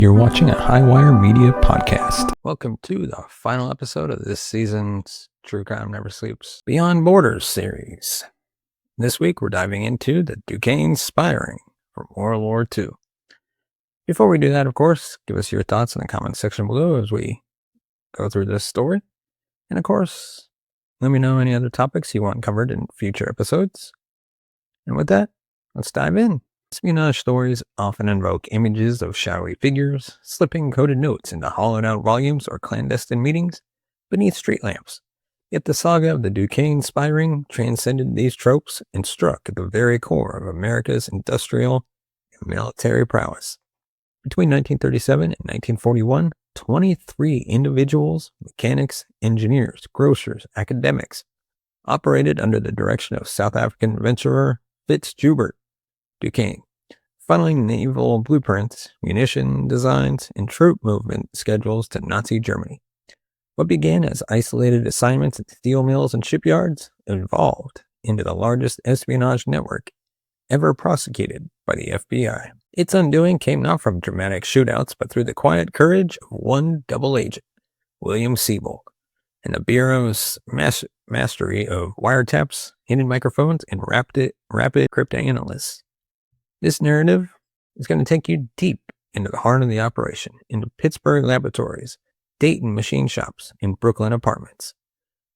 You're watching a Highwire Media podcast. Welcome to the final episode of this season's True Crime Never Sleeps Beyond Borders series. This week we're diving into the Duquesne Spy Ring from World War II. Before we do that, of course, give us your thoughts in the comment section below as we go through this story. And of course, let me know any other topics you want covered in future episodes. And with that, let's dive in. Espionage stories often invoke images of shadowy figures, slipping coded notes into hollowed-out volumes or clandestine meetings beneath street lamps. Yet the saga of the Duquesne Spy Ring transcended these tropes and struck at the very core of America's industrial and military prowess. Between 1937 and 1941, 23 individuals, mechanics, engineers, grocers, academics, operated under the direction of South African adventurer Fritz Joubert Duquesne, funneling naval blueprints, munition designs, and troop movement schedules to Nazi Germany. What began as isolated assignments at steel mills and shipyards evolved into the largest espionage network ever prosecuted by the FBI. Its undoing came not from dramatic shootouts, but through the quiet courage of one double agent, William Sebold, and the Bureau's mastery of wiretaps, hidden microphones, and rapid cryptanalysis. This narrative is going to take you deep into the heart of the operation, into Pittsburgh laboratories, Dayton machine shops, and Brooklyn apartments,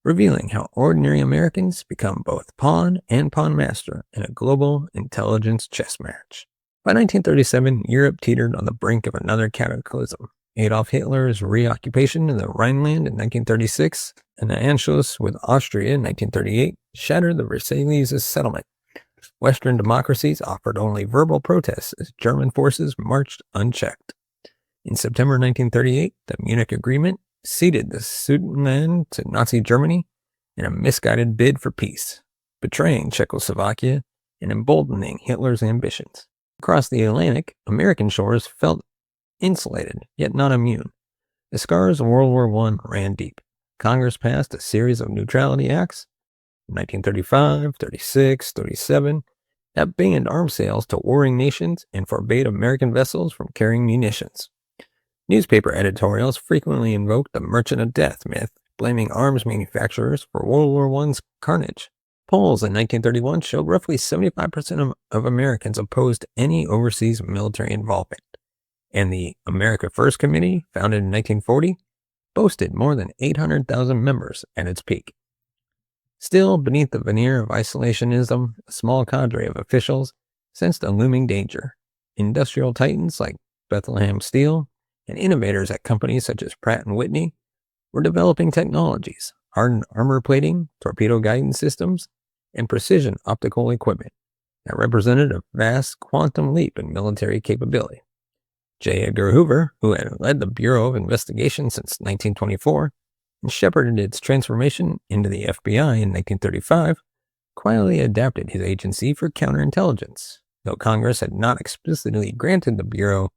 revealing how ordinary Americans become both pawn and pawn master in a global intelligence chess match. By 1937, Europe teetered on the brink of another cataclysm. Adolf Hitler's reoccupation of the Rhineland in 1936 and the Anschluss with Austria in 1938 shattered the Versailles Settlement. Western democracies offered only verbal protests as German forces marched unchecked. In September 1938, the Munich Agreement ceded the Sudetenland to Nazi Germany in a misguided bid for peace, betraying Czechoslovakia and emboldening Hitler's ambitions. Across the Atlantic, American shores felt insulated, yet not immune. The scars of World War I ran deep. Congress passed a series of neutrality acts 1935, 36, 37, that banned arms sales to warring nations and forbade American vessels from carrying munitions. Newspaper editorials frequently invoked the merchant of death myth, blaming arms manufacturers for World War I's carnage. Polls in 1931 showed roughly 75% of Americans opposed any overseas military involvement, and the America First Committee, founded in 1940, boasted more than 800,000 members at its peak. Still, beneath the veneer of isolationism, a small cadre of officials sensed a looming danger. Industrial titans like Bethlehem Steel and innovators at companies such as Pratt & Whitney were developing technologies, hardened armor plating, torpedo guidance systems, and precision optical equipment that represented a vast quantum leap in military capability. J. Edgar Hoover, who had led the Bureau of Investigation since 1924, and shepherded its transformation into the FBI in 1935, quietly adapted his agency for counterintelligence. Though Congress had not explicitly granted the Bureau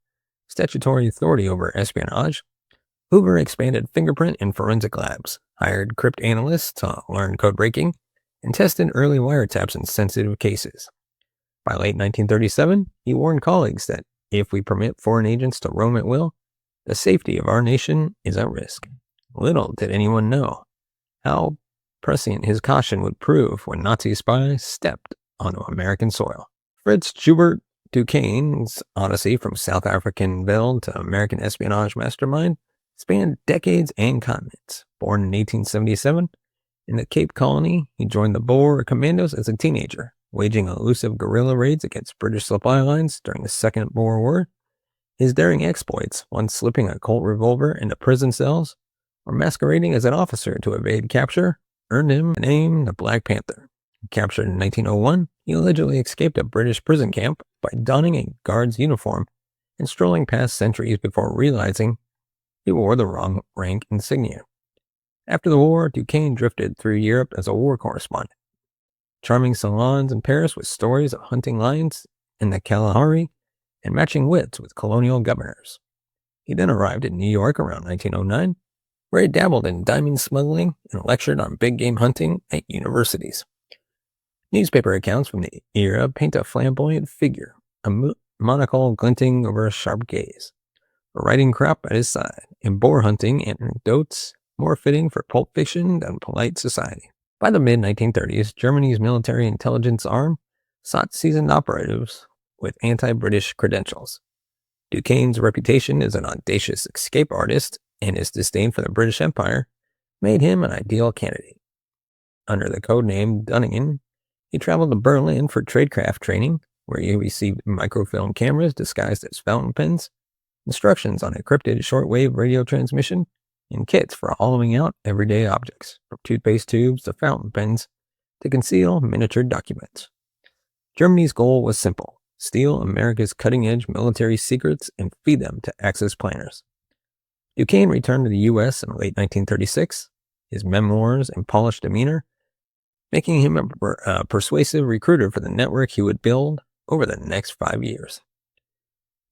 statutory authority over espionage, Hoover expanded fingerprint and forensic labs, hired cryptanalysts to learn code breaking, and tested early wiretaps in sensitive cases. By late 1937, he warned colleagues that if we permit foreign agents to roam at will, the safety of our nation is at risk. Little did anyone know how prescient his caution would prove when Nazi spies stepped onto American soil. Fritz Joubert Duquesne's odyssey from South African Veld to American espionage mastermind spanned decades and continents. Born in 1877 in the Cape Colony, he joined the Boer Commandos as a teenager, waging elusive guerrilla raids against British supply lines during the Second Boer War. His daring exploits, once slipping a Colt revolver into prison cells or masquerading as an officer to evade capture, earned him the name the Black Panther. Captured in 1901, he allegedly escaped a British prison camp by donning a guard's uniform and strolling past sentries before realizing he wore the wrong rank insignia. After the war, Duquesne drifted through Europe as a war correspondent, charming salons in Paris with stories of hunting lions in the Kalahari and matching wits with colonial governors. He then arrived in New York around 1909, where he dabbled in diamond smuggling and lectured on big game hunting at universities. Newspaper accounts from the era paint a flamboyant figure, a monocle glinting over a sharp gaze. a riding crop at his side, and boar hunting anecdotes more fitting for pulp fiction than polite society. By the mid-1930s, Germany's military intelligence arm sought seasoned operatives with anti-British credentials. Duquesne's reputation as an audacious escape artist and his disdain for the British Empire made him an ideal candidate. Under the codename Dunningen, he traveled to Berlin for tradecraft training, where he received microfilm cameras disguised as fountain pens, instructions on encrypted shortwave radio transmission, and kits for hollowing out everyday objects, from toothpaste tubes to fountain pens, to conceal miniature documents. Germany's goal was simple: steal America's cutting-edge military secrets and feed them to Axis planners. Duquesne returned to the U.S. in late 1936, his memoirs and polished demeanor making him a persuasive recruiter for the network he would build over the next 5 years.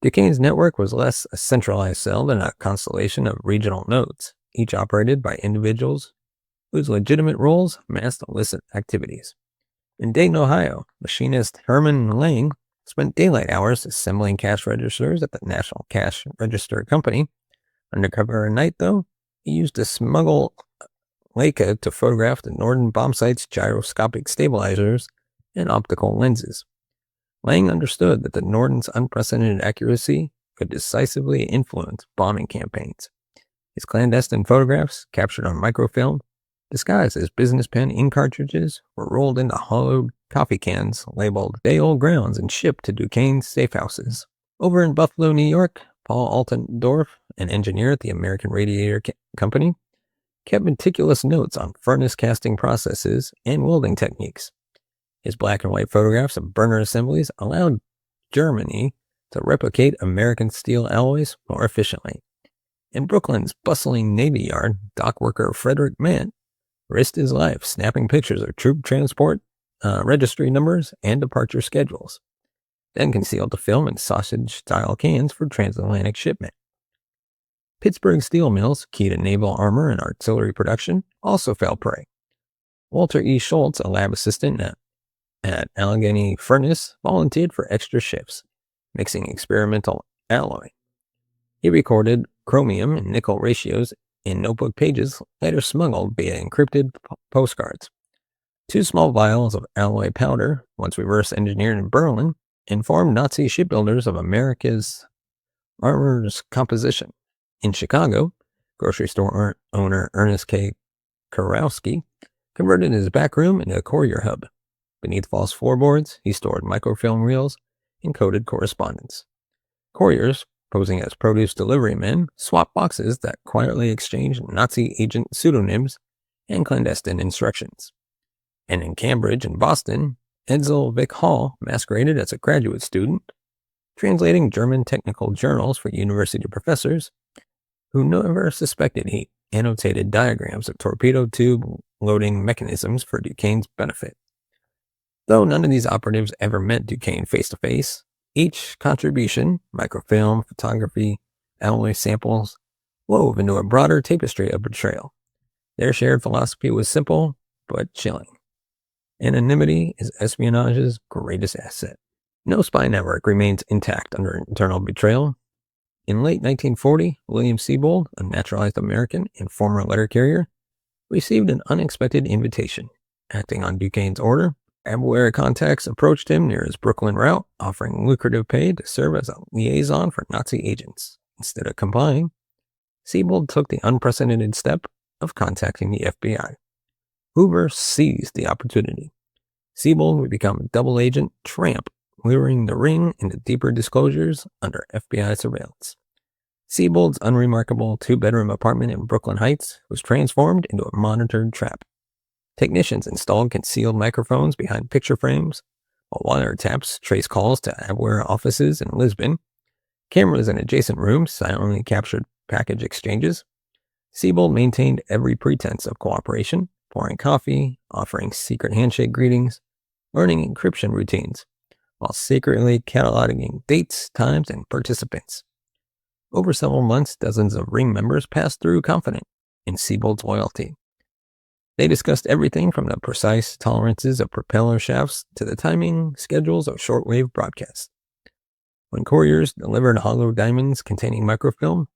Duquesne's network was less a centralized cell than a constellation of regional nodes, each operated by individuals whose legitimate roles masked illicit activities. In Dayton, Ohio, machinist Herman Lang spent daylight hours assembling cash registers at the National Cash Register Company. Undercover at night, though, he used to smuggle Leica to photograph the Norden bomb site's gyroscopic stabilizers and optical lenses. Lang understood that the Norden's unprecedented accuracy could decisively influence bombing campaigns. His clandestine photographs, captured on microfilm, disguised as business pen ink cartridges, were rolled into hollowed coffee cans labeled day-old grounds and shipped to Duquesne's safe houses. Over in Buffalo, New York, Paul Altendorf, an engineer at the American Radiator Company, kept meticulous notes on furnace casting processes and welding techniques. His black and white photographs of burner assemblies allowed Germany to replicate American steel alloys more efficiently. In Brooklyn's bustling Navy Yard, dock worker Frederick Mann risked his life snapping pictures of troop transport, registry numbers, and departure schedules, then concealed the film in sausage-style cans for transatlantic shipment. Pittsburgh steel mills, key to naval armor and artillery production, also fell prey. Walter E. Schultz, a lab assistant at Allegheny Furnace, volunteered for extra shifts, mixing experimental alloy. He recorded chromium and nickel ratios in notebook pages later smuggled via encrypted postcards. 2 small vials of alloy powder, once reverse engineered in Berlin, informed Nazi shipbuilders of America's armor's composition. In Chicago, grocery store owner Ernest K. Kurowski converted his back room into a courier hub. Beneath false floorboards, he stored microfilm reels and coded correspondence. Couriers, posing as produce delivery men, swapped boxes that quietly exchanged Nazi agent pseudonyms and clandestine instructions. And in Cambridge and Boston, Edsel Vic Hall masqueraded as a graduate student, translating German technical journals for university professors who never suspected he annotated diagrams of torpedo tube loading mechanisms for Duquesne's benefit. Though none of these operatives ever met Duquesne face-to-face, each contribution, microfilm, photography, alloy samples, wove into a broader tapestry of betrayal. Their shared philosophy was simple, but chilling. Anonymity is espionage's greatest asset. No spy network remains intact under internal betrayal. In late 1940, William Sebold, a naturalized American and former letter carrier, received an unexpected invitation. Acting on Duquesne's order, WWII contacts approached him near his Brooklyn route, offering lucrative pay to serve as a liaison for Nazi agents. Instead of complying, Sebold took the unprecedented step of contacting the FBI. Hoover seized the opportunity. Sebold would become a double agent tramp, luring the ring into deeper disclosures under FBI surveillance. Sebold's unremarkable 2-bedroom apartment in Brooklyn Heights was transformed into a monitored trap. Technicians installed concealed microphones behind picture frames, while wiretaps traced calls to WWII offices in Lisbon. Cameras in adjacent rooms silently captured package exchanges. Sebold maintained every pretense of cooperation, pouring coffee, offering secret handshake greetings, learning encryption routines, while secretly cataloging dates, times, and participants. Over several months, dozens of ring members passed through confident in Sebold's loyalty. They discussed everything from the precise tolerances of propeller shafts to the timing schedules of shortwave broadcasts. When couriers delivered hollow diamonds containing microfilm,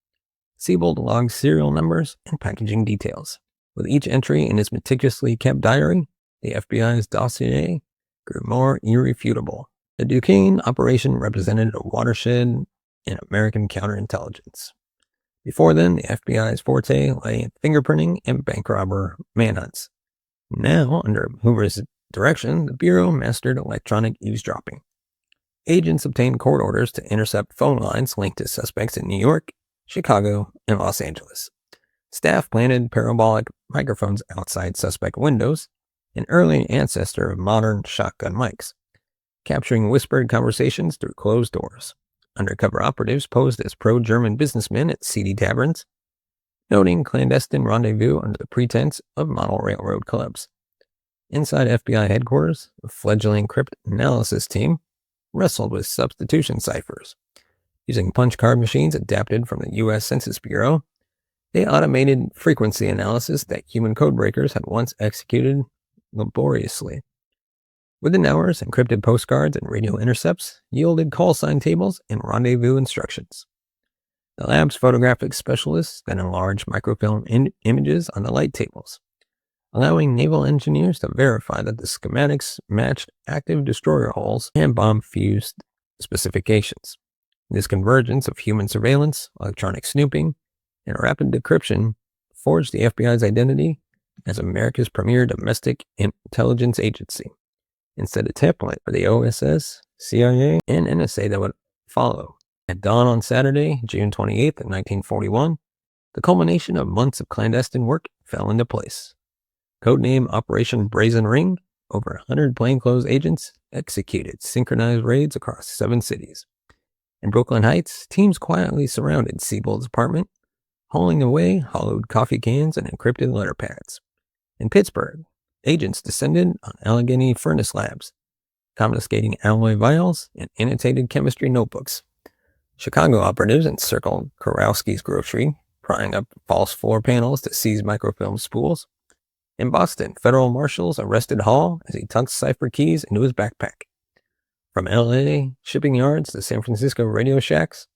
Sebold logged serial numbers and packaging details. With each entry in his meticulously kept diary, the FBI's dossier grew more irrefutable. The Duquesne operation represented a watershed in American counterintelligence. Before then, the FBI's forte lay in fingerprinting and bank robber manhunts. Now, under Hoover's direction, the Bureau mastered electronic eavesdropping. Agents obtained court orders to intercept phone lines linked to suspects in New York, Chicago, and Los Angeles. Staff planted parabolic microphones outside suspect windows, an early ancestor of modern shotgun mics, capturing whispered conversations through closed doors. Undercover operatives posed as pro-German businessmen at seedy taverns, noting clandestine rendezvous under the pretense of model railroad clubs. Inside FBI headquarters, a fledgling cryptanalysis team wrestled with substitution ciphers. Using punch card machines adapted from the U.S. Census Bureau, they automated frequency analysis that human codebreakers had once executed laboriously. Within hours, encrypted postcards and radio intercepts yielded call sign tables and rendezvous instructions. The lab's photographic specialists then enlarged microfilm images on the light tables, allowing naval engineers to verify that the schematics matched active destroyer hulls and bomb fuse specifications. This convergence of human surveillance, electronic snooping, and rapid decryption forged the FBI's identity as America's premier domestic intelligence agency, instead of template for the OSS, CIA, and NSA that would follow. At dawn on Saturday, June 28th, 1941, the culmination of months of clandestine work fell into place. Codename Operation Brazen Ring, over 100 plainclothes agents executed synchronized raids across 7 cities. In Brooklyn Heights, teams quietly surrounded Sebold's apartment, hauling away hollowed coffee cans and encrypted letter pads. In Pittsburgh, agents descended on Allegheny furnace labs, confiscating alloy vials and annotated chemistry notebooks. Chicago operatives encircled Kurowski's grocery, prying up false floor panels to seize microfilm spools. In Boston, federal marshals arrested Hall as he tucked cipher keys into his backpack. From LA shipping yards to San Francisco radio shacks,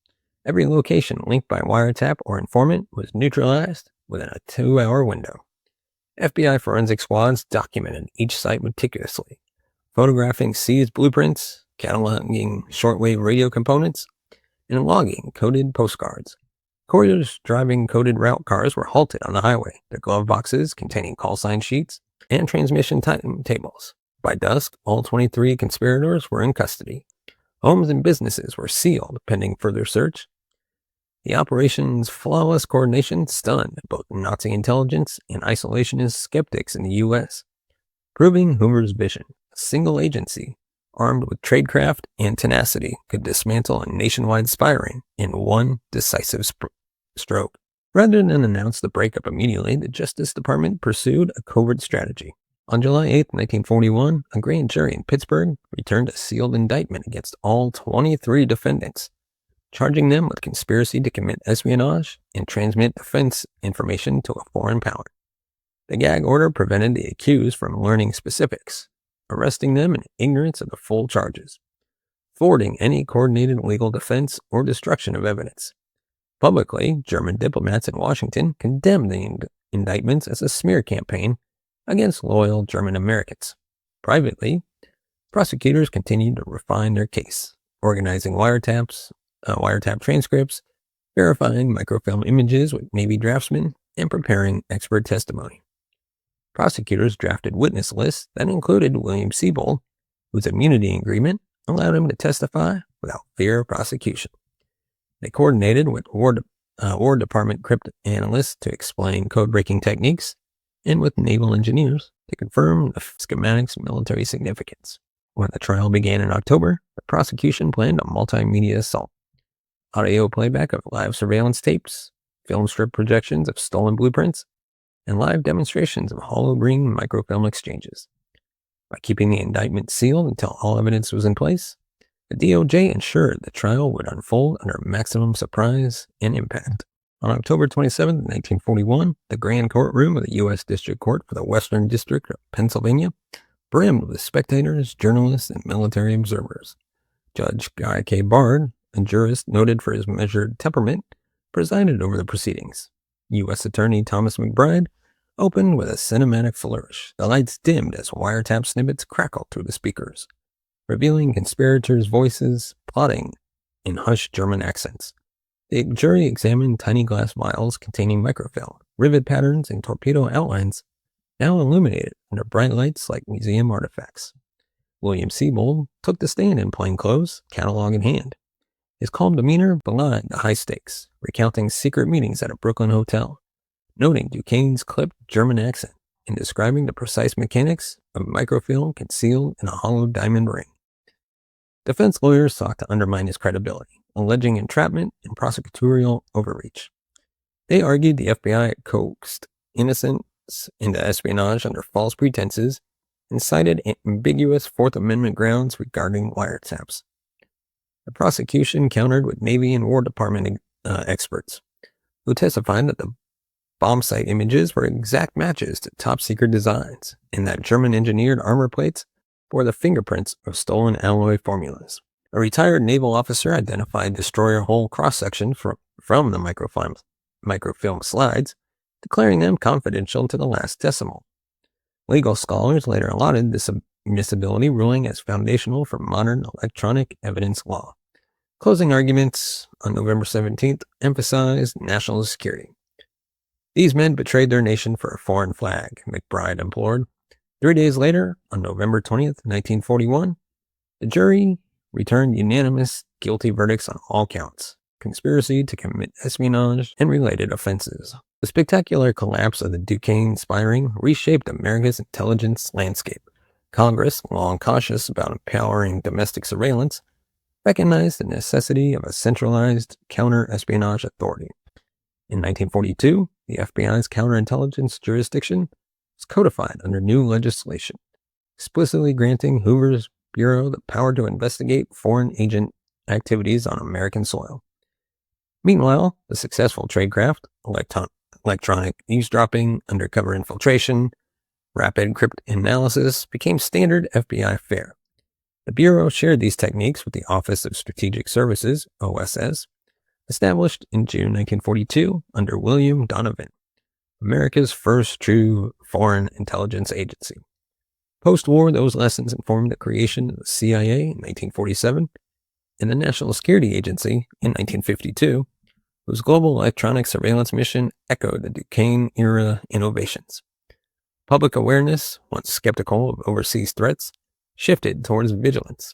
every location linked by wiretap or informant was neutralized within a 2-hour window. FBI forensic squads documented each site meticulously, photographing seized blueprints, cataloging shortwave radio components, and logging coded postcards. Couriers driving coded route cars were halted on the highway, their glove boxes containing call sign sheets and transmission timetables. By dusk, all 23 conspirators were in custody. Homes and businesses were sealed pending further search. The operation's flawless coordination stunned both Nazi intelligence and isolationist skeptics in the U.S., proving Hoover's vision. A single agency, armed with tradecraft and tenacity, could dismantle a nationwide spy ring in one decisive stroke. Rather than announce the breakup immediately, the Justice Department pursued a covert strategy. On July 8, 1941, a grand jury in Pittsburgh returned a sealed indictment against all 23 defendants, charging them with conspiracy to commit espionage and transmit defense information to a foreign power. The gag order prevented the accused from learning specifics, arresting them in ignorance of the full charges, thwarting any coordinated legal defense or destruction of evidence. Publicly, German diplomats in Washington condemned the indictments as a smear campaign against loyal German Americans. Privately, prosecutors continued to refine their case, organizing wiretap transcripts, verifying microfilm images with Navy draftsmen, and preparing expert testimony. Prosecutors drafted witness lists that included William Sebold, whose immunity agreement allowed him to testify without fear of prosecution. They coordinated with War Department cryptanalysts to explain code-breaking techniques and with naval engineers to confirm the schematics' military significance. When the trial began in October, the prosecution planned a multimedia assault. Audio playback of live surveillance tapes, film strip projections of stolen blueprints, and live demonstrations of hollow ring microfilm exchanges. By keeping the indictment sealed until all evidence was in place, the DOJ ensured the trial would unfold under maximum surprise and impact. On October 27, 1941, the grand courtroom of the U.S. District Court for the Western District of Pennsylvania brimmed with spectators, journalists, and military observers. Judge Guy K. Bard, a jurist noted for his measured temperament, presided over the proceedings. U.S. Attorney Thomas McBride opened with a cinematic flourish. The lights dimmed as wiretap snippets crackled through the speakers, revealing conspirators' voices plotting in hushed German accents. The jury examined tiny glass vials containing microfilm, rivet patterns, and torpedo outlines, now illuminated under bright lights like museum artifacts. William Sebold took the stand in plain clothes, catalog in hand. His calm demeanor belied the high stakes, recounting secret meetings at a Brooklyn hotel, noting Duquesne's clipped German accent, and describing the precise mechanics of microfilm concealed in a hollow diamond ring. Defense lawyers sought to undermine his credibility, alleging entrapment and prosecutorial overreach. They argued the FBI had coaxed innocents into espionage under false pretenses and cited ambiguous Fourth Amendment grounds regarding wiretaps. The prosecution countered with Navy and War Department experts, who testified that the bomb site images were exact matches to top-secret designs, and that German-engineered armor plates bore the fingerprints of stolen alloy formulas. A retired naval officer identified destroyer hull cross-section from the microfilm slides, declaring them confidential to the last decimal. Legal scholars later allotted this admissibility ruling as foundational for modern electronic evidence law. Closing arguments on November 17th emphasized national security. These men betrayed their nation for a foreign flag, McBride implored. 3 days later, on November 20th, 1941, the jury returned unanimous guilty verdicts on all counts, conspiracy to commit espionage and related offenses. The spectacular collapse of the Duquesne Spy Ring reshaped America's intelligence landscape. Congress, long cautious about empowering domestic surveillance, recognized the necessity of a centralized counter-espionage authority. In 1942, the FBI's counterintelligence jurisdiction was codified under new legislation, explicitly granting Hoover's Bureau the power to investigate foreign agent activities on American soil. Meanwhile, the successful tradecraft, electronic eavesdropping, undercover infiltration, rapid cryptanalysis became standard FBI fare. The Bureau shared these techniques with the Office of Strategic Services, OSS, established in June 1942 under William Donovan, America's first true foreign intelligence agency. Post-war, those lessons informed the creation of the CIA in 1947 and the National Security Agency in 1952, whose global electronic surveillance mission echoed the Duquesne-era innovations. Public awareness, once skeptical of overseas threats, shifted towards vigilance.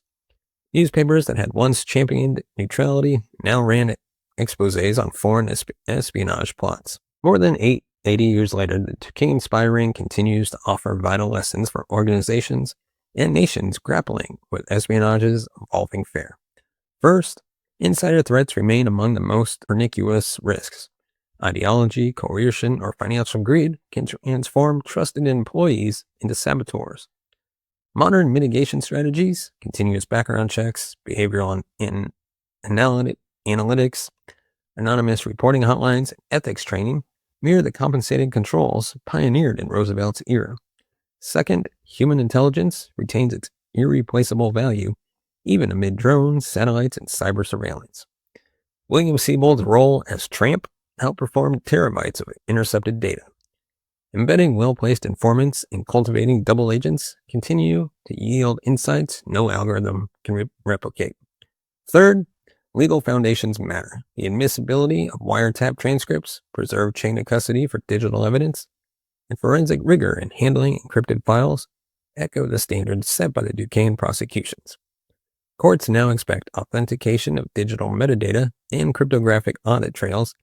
Newspapers that had once championed neutrality now ran exposés on foreign espionage plots. More than 80 years later, the Duquesne Spy Ring continues to offer vital lessons for organizations and nations grappling with espionage's evolving fare. First, insider threats remain among the most pernicious risks. Ideology, coercion, or financial greed can transform trusted employees into saboteurs. Modern mitigation strategies, continuous background checks, behavioral analytics, anonymous reporting hotlines, and ethics training mirror the compensated controls pioneered in Roosevelt's era. Second, human intelligence retains its irreplaceable value even amid drones, satellites, and cyber surveillance. William Sebold's role as tramp outperformed terabytes of intercepted data. Embedding well-placed informants and cultivating double agents continue to yield insights no algorithm can replicate. Third, legal foundations matter. The admissibility of wiretap transcripts, preserved chain of custody for digital evidence, and forensic rigor in handling encrypted files echo the standards set by the Duquesne prosecutions. Courts now expect authentication of digital metadata and cryptographic audit trails,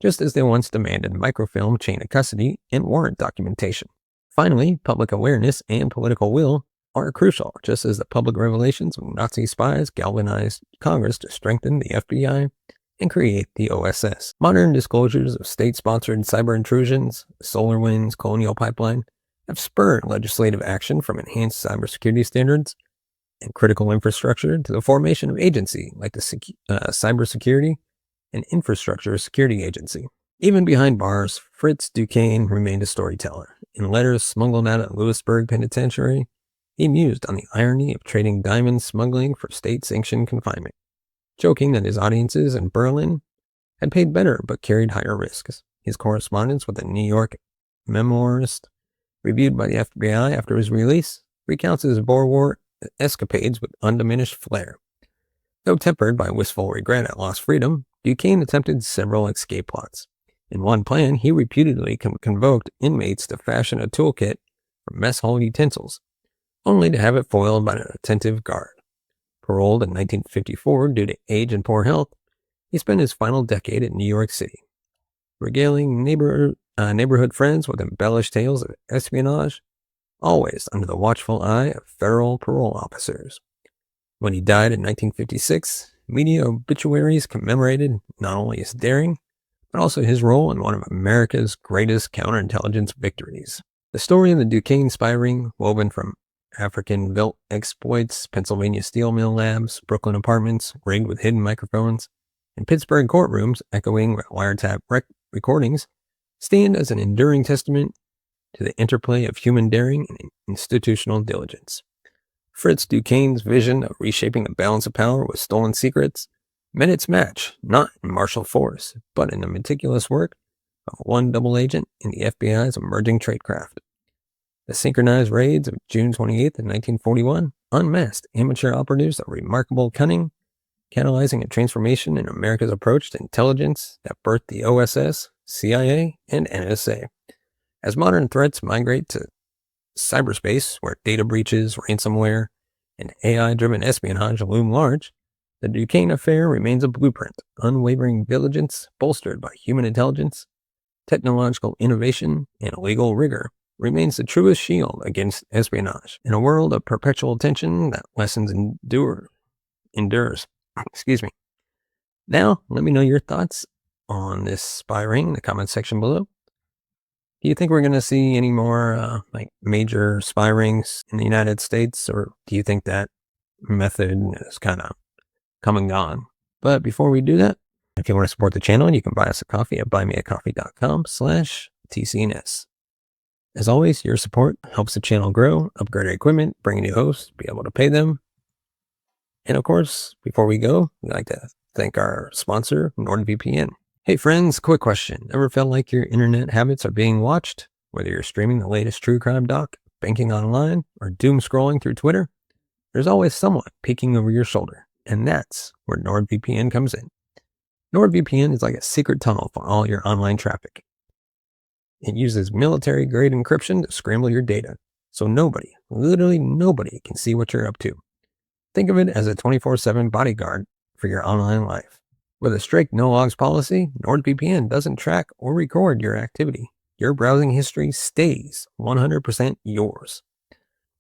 just as they once demanded microfilm chain of custody and warrant documentation. Finally, public awareness and political will are crucial, just as the public revelations of Nazi spies galvanized Congress to strengthen the FBI and create the OSS. Modern disclosures of state-sponsored cyber intrusions, SolarWinds, Colonial Pipeline, have spurred legislative action from enhanced cybersecurity standards and critical infrastructure to the formation of agencies like the Cybersecurity and Infrastructure Security Agency. Even behind bars, Fritz Duquesne remained a storyteller. In letters smuggled out of Lewisburg Penitentiary, he mused on the irony of trading diamond smuggling for state-sanctioned confinement. joking that his audiences in Berlin had paid better but carried higher risks. His correspondence with the New York memoirist, reviewed by the FBI after his release, recounts his Boer War escapades with undiminished flair. Though tempered by wistful regret at lost freedom, Duquesne attempted several escape plots. In one plan, he reputedly convoked inmates to fashion a toolkit from mess hall utensils, only to have it foiled by an attentive guard. Paroled in 1954 due to age and poor health, he spent his final decade in New York City, regaling neighborhood friends with embellished tales of espionage, always under the watchful eye of federal parole officers. When he died in 1956, media obituaries commemorated not only his daring, but also his role in one of America's greatest counterintelligence victories. The story of the Duquesne Spy Ring, woven from African-built exploits, Pennsylvania steel mill labs, Brooklyn apartments rigged with hidden microphones, and Pittsburgh courtrooms echoing with wiretap recordings, stand as an enduring testament to the interplay of human daring and institutional diligence. Fritz Duquesne's vision of reshaping the balance of power with stolen secrets met its match, not in martial force, but in the meticulous work of one double agent in the FBI's emerging tradecraft. The synchronized raids of June 28th, 1941 unmasked amateur operatives of remarkable cunning, catalyzing a transformation in America's approach to intelligence that birthed the OSS, CIA, and NSA. As modern threats migrate to cyberspace, where data breaches, ransomware, and AI-driven espionage loom large, the Duquesne affair remains a blueprint. Unwavering diligence, bolstered by human intelligence, technological innovation, and legal rigor, remains the truest shield against espionage. In a world of perpetual tension, that lessons endures. Excuse me. Now, let me know your thoughts on this spy ring in the comment section below. Do you think we're going to see any more major spy rings in the United States, or do you think that method is kind of come and gone? But before we do that, if you want to support the channel, you can buy us a coffee at buymeacoffee.com/TCNS. As always, your support helps the channel grow, upgrade our equipment, bring new hosts, be able to pay them. And of course, before we go, we'd like to thank our sponsor, NordVPN. Hey friends, quick question. Ever felt like your internet habits are being watched? Whether you're streaming the latest true crime doc, banking online, or doom scrolling through Twitter, there's always someone peeking over your shoulder. And that's where NordVPN comes in. NordVPN is like a secret tunnel for all your online traffic. It uses military-grade encryption to scramble your data, so nobody, literally nobody, can see what you're up to. Think of it as a 24/7 bodyguard for your online life. With a strict no-logs policy, NordVPN doesn't track or record your activity. Your browsing history stays 100% yours.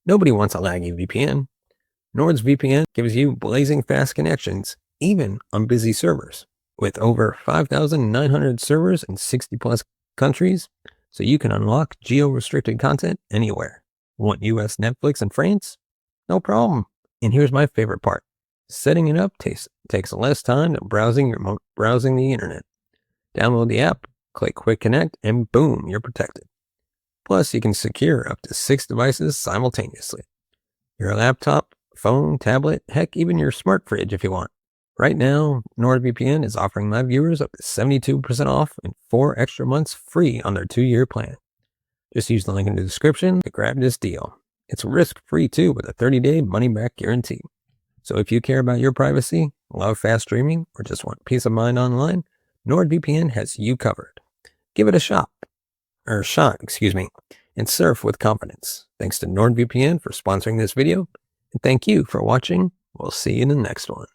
Nobody wants a laggy VPN. Nord's VPN gives you blazing fast connections, even on busy servers. With over 5,900 servers in 60-plus countries, so you can unlock geo-restricted content anywhere. Want US Netflix in France? No problem. And here's my favorite part. Setting it up takes less time than browsing the internet. Download the app, click Quick Connect, and boom, you're protected. Plus, you can secure up to 6 devices simultaneously. Your laptop, phone, tablet, heck, even your smart fridge if you want. Right now, NordVPN is offering my viewers up to 72% off and 4 extra months free on their 2-year plan. Just use the link in the description to grab this deal. It's risk-free too with a 30-day money-back guarantee. So if you care about your privacy, love fast streaming, or just want peace of mind online, NordVPN has you covered. Give it a shot, and surf with confidence. Thanks to NordVPN for sponsoring this video, and thank you for watching. We'll see you in the next one.